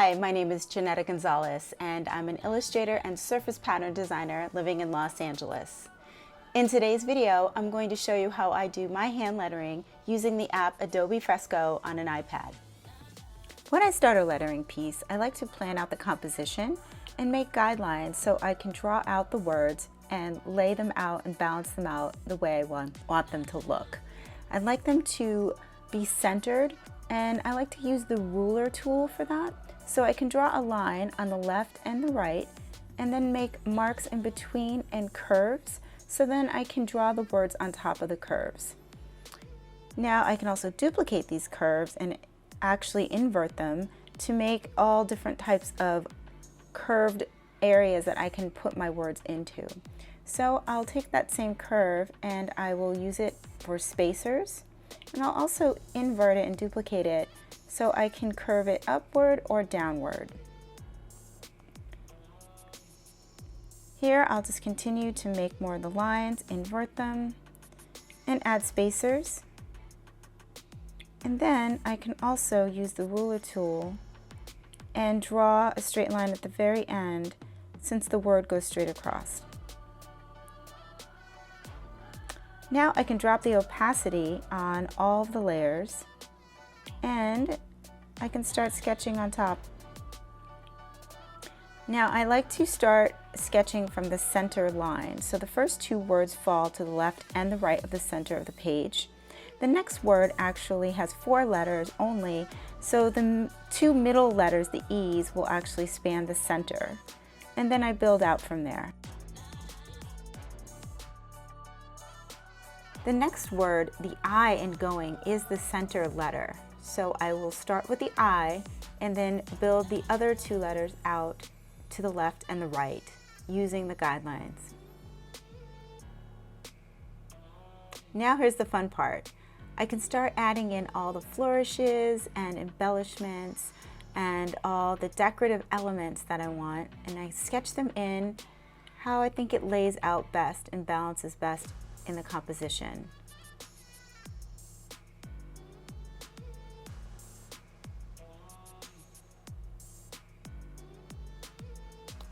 Hi, my name is Janetta Gonzalez, and I'm an illustrator and surface pattern designer living in Los Angeles. In today's video, I'm going to show you how I do my hand lettering using the app Adobe Fresco on an iPad. When I start a lettering piece, I like to plan out the composition and make guidelines so I can draw out the words and lay them out and balance them out the way I want them to look. I'd like them to be centered, and I like to use the ruler tool for that, so I can draw a line on the left and the right and then make marks in between and curves, so then I can draw the words on top of the curves. Now I can also duplicate these curves and actually invert them to make all different types of curved areas that I can put my words into. So I'll take that same curve and I will use it for spacers, and I'll also invert it and duplicate it so I can curve it upward or downward. Here I'll just continue to make more of the lines, invert them, and add spacers. And then I can also use the ruler tool and draw a straight line at the very end, since the word goes straight across. Now I can drop the opacity on all of the layers, and I can start sketching on top. Now I like to start sketching from the center line, so the first two words fall to the left and the right of the center of the page. The next word actually has 4 letters only, so the 2 middle letters, the E's, will actually span the center, and then I build out from there. The next word, the I in going, is the center letter. So I will start with the I and then build the other 2 letters out to the left and the right using the guidelines. Now here's the fun part. I can start adding in all the flourishes and embellishments and all the decorative elements that I want, and I sketch them in how I think it lays out best and balances best in the composition.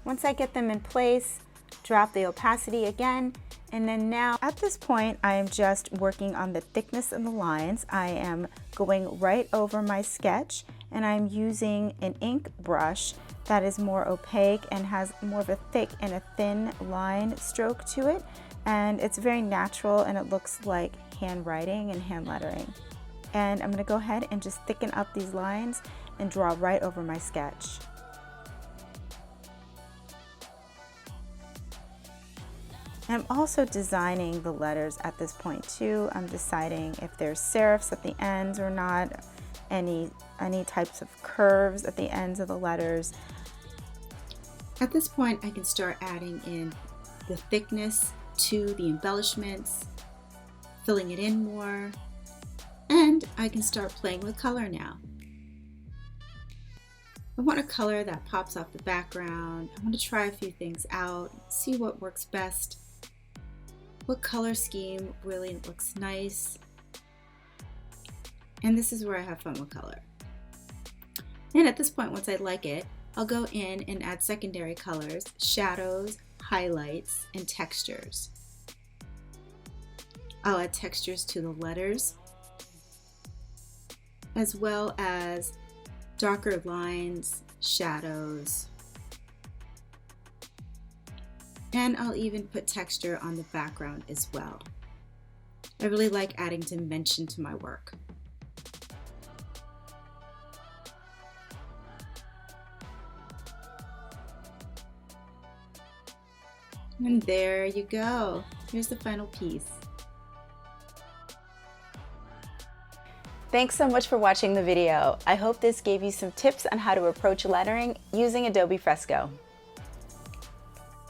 Once I get them in place, drop the opacity again, and then now at this point I am just working on the thickness of the lines. I am going right over my sketch, and I'm using an ink brush that is more opaque and has more of a thick and a thin line stroke to it, and it's very natural and it looks like handwriting and hand lettering. And I'm going to go ahead and just thicken up these lines and draw right over my sketch. I'm also designing the letters at this point too. I'm deciding if there's serifs at the ends or not, any types of curves at the ends of the letters. At this point I can start adding in the thickness to the embellishments, filling it in more, and I can start playing with color now. I want a color that pops off the background. I want to try a few things out, see what works best, what color scheme really looks nice, and this is where I have fun with color. And at this point, once I like it, I'll go in and add secondary colors, shadows, highlights, and textures. I'll add textures to the letters, as well as darker lines, shadows, and I'll even put texture on the background as well. I really like adding dimension to my work. And there you go. Here's the final piece. Thanks so much for watching the video. I hope this gave you some tips on how to approach lettering using Adobe Fresco.